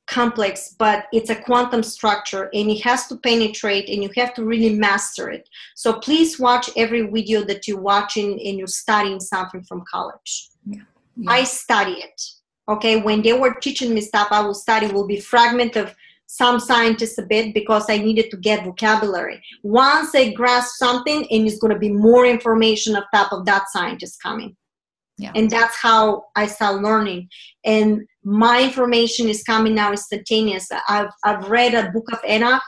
complex, but it's a quantum structure and it has to penetrate and you have to really master it. So please watch every video that you're watching and you're studying something from college. Yeah. I study it. Okay, when they were teaching me stuff, I will study, will be fragment of some scientists a bit because I needed to get vocabulary. Once I grasp something, and it's going to be more information on top of that scientist coming. Yeah. And that's how I start learning. And my information is coming now instantaneous. I've read a book of Enoch,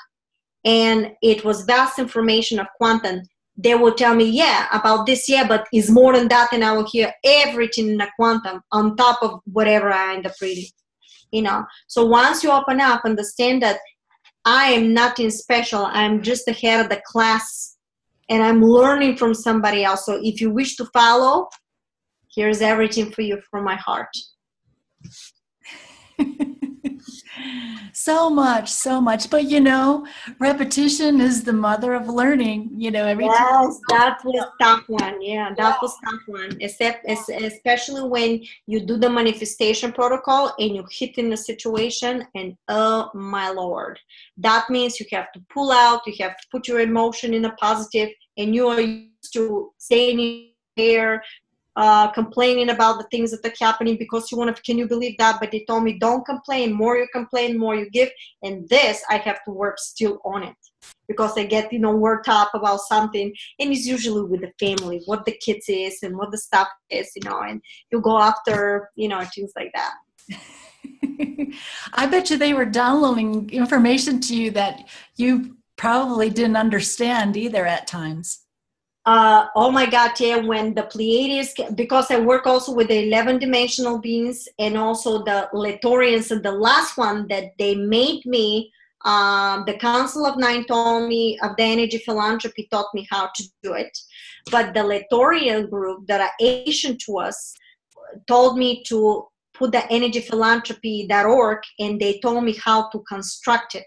and it was vast information of quantum. They will tell me, yeah, about this, yeah, but it's more than that, and I will hear everything in the quantum on top of whatever I end up reading. You know, so once you open up, understand that I am nothing special. I'm just the head of the class, and I'm learning from somebody else. So if you wish to follow, here's everything for you from my heart. So much. But, you know, repetition is the mother of learning. You know, every time. That was tough one. Yeah, that was tough one. Especially when you do the manifestation protocol and you hit in a situation and, oh, my Lord. That means you have to pull out, you have to put your emotion in a positive, and you are used to staying there, complaining about the things that are happening because you want to, can you believe that? But they told me, don't complain. More you complain, more you give. And this, I have to work still on it because I get, you know, worked up about something. And it's usually with the family, what the kids is and what the stuff is, you know, and you go after, you know, things like that. I bet you they were downloading information to you that you probably didn't understand either at times. Oh my God, yeah, when the Pleiades, because I work also with the 11 dimensional beings and also the Letorians, and the last one that they made me, the Council of Nine told me of the energy philanthropy, taught me how to do it. But the Letorian group that are Asian to us told me to put the energyphilanthropy.org, and they told me how to construct it.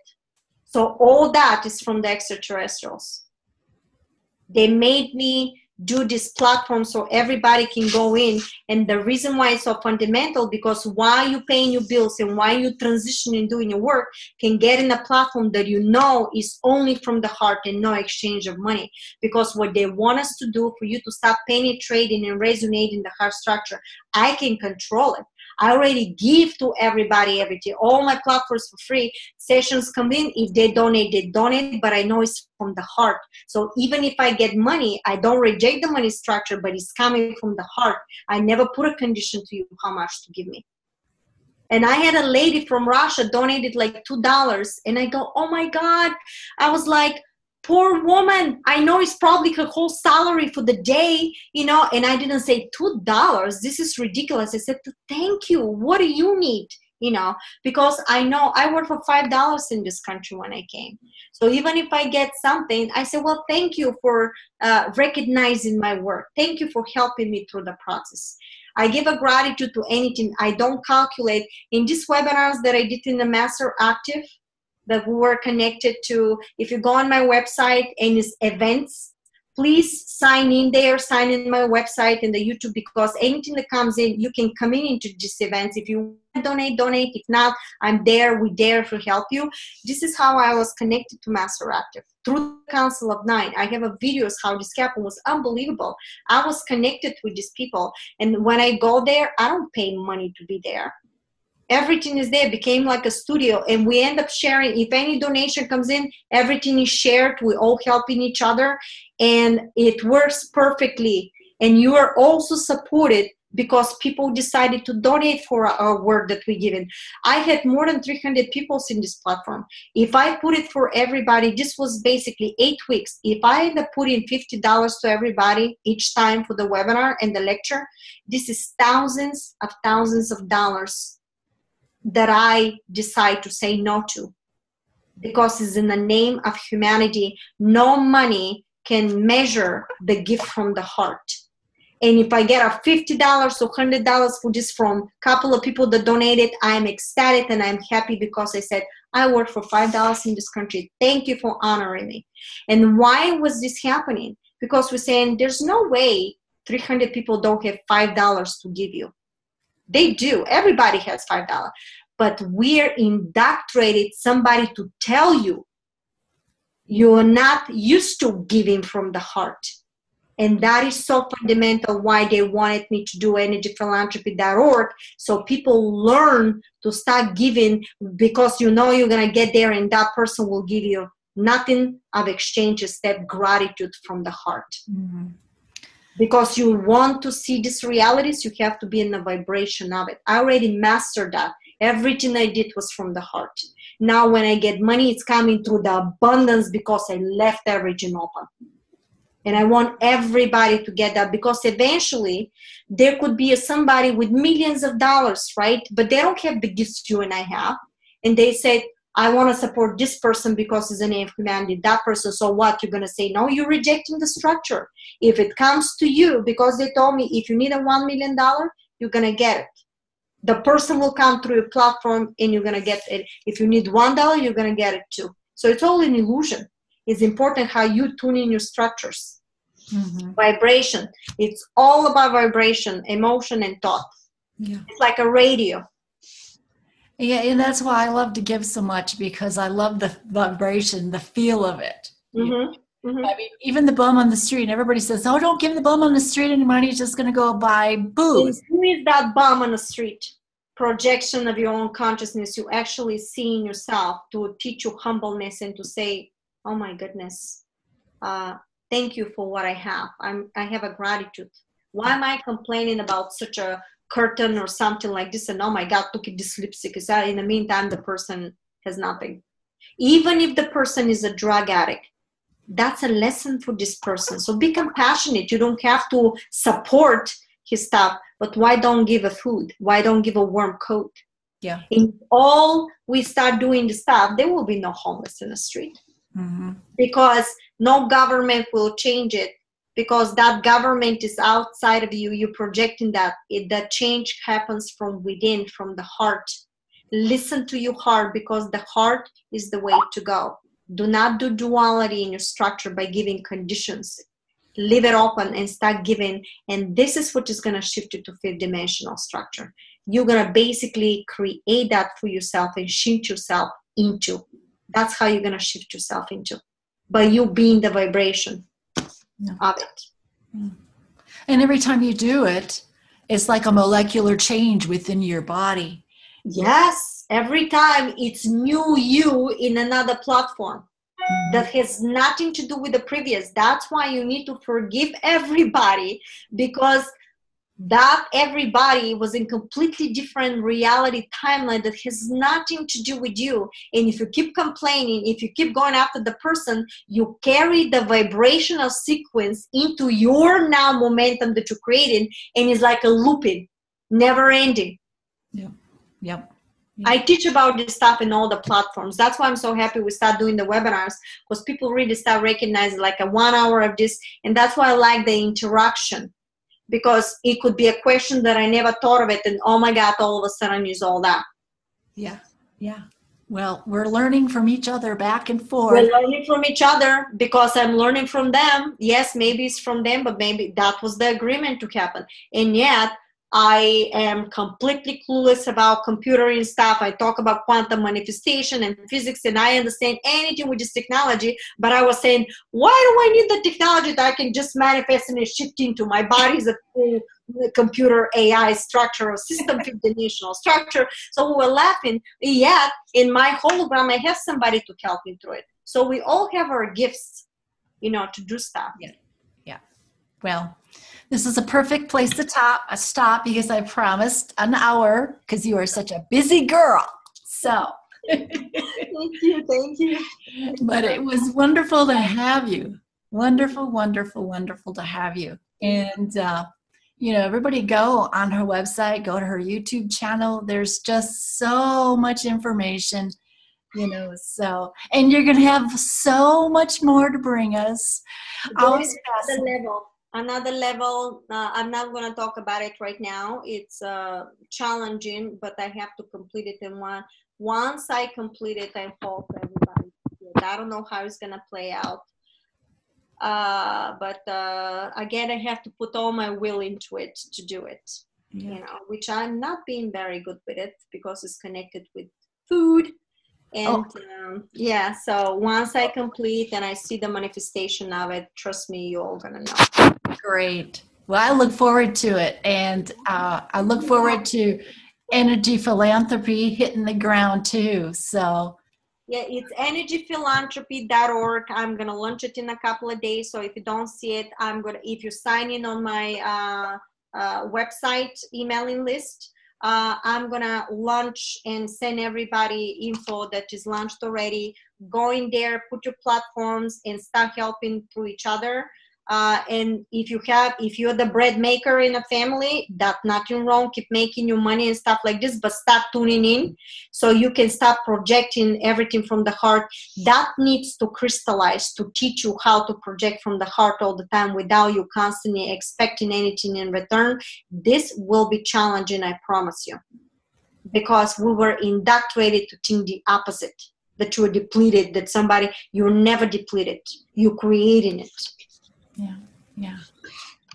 So all that is from the extraterrestrials. They made me do this platform so everybody can go in. And the reason why it's so fundamental, because while you paying your bills and while you transitioning doing your work, can get in a platform that you know is only from the heart and no exchange of money. Because what they want us to do for you to stop penetrating and resonating the heart structure, I can control it. I already give to everybody everything. All my platforms for free. Sessions come in. If they donate, but I know it's from the heart. So even if I get money, I don't reject the money structure, but it's coming from the heart. I never put a condition to you how much to give me. And I had a lady from Russia donated like $2. And I go, oh my God. I was like, poor woman. I know it's probably her whole salary for the day, you know, and I didn't say $2. This is ridiculous. I said, thank you. What do you need? You know, because I know I worked for $5 in this country when I came. So even if I get something, I say, well, thank you for recognizing my work. Thank you for helping me through the process. I give a gratitude to anything. I don't calculate. In these webinars that I did in the Master Active, that we were connected to, if you go on my website and it's events, please sign in there, sign in my website and the YouTube, because anything that comes in, you can come in into these events. If you donate. If not, I'm there. We're there to help you. This is how I was connected to Master Active, through the Council of Nine. I have a videos how this happened. Was unbelievable. I was connected with these people. And when I go there, I don't pay money to be there. Everything is there. It became like a studio, and we end up sharing. If any donation comes in, everything is shared. We all helping each other, and it works perfectly. And you are also supported because people decided to donate for our work that we given. I had more than 300 people in this platform. If I put it for everybody, this was basically 8 weeks. If I end up putting $50 to everybody each time for the webinar and the lecture, this is thousands of dollars that I decide to say no to, because it's in the name of humanity. No money can measure the gift from the heart. And if I get a $50 or $100 for this from a couple of people that donated, I'm ecstatic and I'm happy, because I said, I work for $5 in this country. Thank you for honoring me. And why was this happening? Because we're saying there's no way 300 people don't have $5 to give you. They do. Everybody has $5. But we're indoctrinated somebody to tell you you're not used to giving from the heart. And that is so fundamental why they wanted me to do energyphilanthropy.org, so people learn to start giving, because you know you're going to get there and that person will give you nothing of exchange except gratitude from the heart. Mm-hmm. Because you want to see these realities, you have to be in the vibration of it. I already mastered that. Everything I did was from the heart. Now when I get money, it's coming through the abundance, because I left everything open. And I want everybody to get that, because eventually there could be somebody with millions of dollars, right? But they don't have the gifts you and I have. And they said, I want to support this person because it's the name of humanity, that person. So what? You're going to say, no, you're rejecting the structure. If it comes to you, because they told me, if you need a $1 million, you're going to get it. The person will come through your platform and you're going to get it. If you need $1, you're going to get it too. So it's all an illusion. It's important how you tune in your structures. Mm-hmm. Vibration. It's all about vibration, emotion, and thought. Yeah. It's like a radio. Yeah, and that's why I love to give so much, because I love the vibration, the feel of it. Mm-hmm. Mm-hmm. I mean, even the bum on the street, and everybody says, oh, don't give the bum on the street any money. He's just going to go buy booze. Who is that bum on the street? Projection of your own consciousness. You actually seeing yourself to teach you humbleness and to say, oh my goodness, thank you for what I have. I have a gratitude. Why am I complaining about such a curtain or something like this? And oh my God, look at this lipstick. Is that in the meantime, the person has nothing. Even if the person is a drug addict, That's a lesson for this person. So be compassionate. You don't have to support his stuff, but why don't give a food? Why don't give a warm coat? Yeah. In all we start doing the stuff, there will be no homeless in the street. Mm-hmm. Because no government will change it, because that government is outside of you. You're projecting that. That change happens from within, from the heart. Listen to your heart, because the heart is the way to go. Do not do duality in your structure by giving conditions. Leave it open and start giving. And this is what is going to shift you to fifth dimensional structure. You're going to basically create that for yourself and shift yourself into. That's how you're going to shift yourself into, by you being the vibration of it. And every time you do it, it's like a molecular change within your body. Yes, every time it's new you in another platform that has nothing to do with the previous. That's why you need to forgive everybody, because that everybody was in completely different reality timeline that has nothing to do with you. And if you keep complaining, if you keep going after the person, you carry the vibrational sequence into your now momentum that you created, and it's like a looping, never ending. Yep. Yep. I teach about this stuff in all the platforms. That's why I'm so happy we start doing the webinars, because people really start recognizing like a 1 hour of this. And that's why I like the interaction, because it could be a question that I never thought of it. And oh my God, all of a sudden is all that. Yeah. Yeah. Well, we're learning from each other back and forth. We're learning from each other, because I'm learning from them. Yes, maybe it's from them, but maybe that was the agreement to happen. And yet, I am completely clueless about computer and stuff. I talk about quantum manifestation and physics, and I understand anything with this technology. But I was saying, why do I need the technology that I can just manifest and shift into? My body's a full computer AI structure or system fifth dimensional structure. So we were laughing. Yet in my hologram, I have somebody to help me through it. So we all have our gifts, to do stuff. Yeah. Yeah. Well, this is a perfect place to stop, because I promised an hour, because you are such a busy girl. So thank you. But it was wonderful to have you. Wonderful, wonderful, wonderful to have you. And everybody go on her website, go to her YouTube channel. There's just so much information, and you're gonna have so much more to bring us. Another level. I'm not going to talk about it right now. It's challenging, but I have to complete it in one. Once I complete it, I hope everybody. I don't know how it's going to play out. But again, I have to put all my will into it to do it. Which I'm not being very good with it, because it's connected with food. And so once I complete and I see the manifestation of it, trust me, you're all gonna know. Great. Well, I look forward to it, and I look forward to energy philanthropy hitting the ground too. So yeah, it's energyphilanthropy.org. I'm gonna launch it in a couple of days. So if you don't see it, if you sign in on my website emailing list, I'm gonna launch and send everybody info that is launched already. Go in there, put your platforms, and start helping through each other. And if you're the bread maker in a family, that's nothing wrong. Keep making your money and stuff like this, but start tuning in so you can start projecting everything from the heart. That needs to crystallize to teach you how to project from the heart all the time without you constantly expecting anything in return. This will be challenging, I promise you, because we were indoctrinated to think the opposite, that you were depleted, that you're never depleted. You're creating it. Yeah.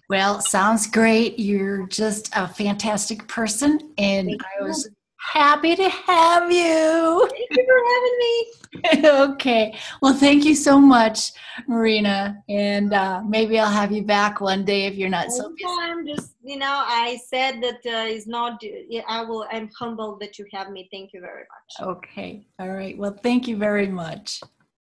Well, sounds great. You're just a fantastic person, and I was happy to have you. Thank you for having me. Okay. Well, thank you so much, Marina. And maybe I'll have you back one day if you're not so busy. I'm just, I said that it's not, I'm humbled that you have me. Thank you very much. Okay. All right. Well, thank you very much.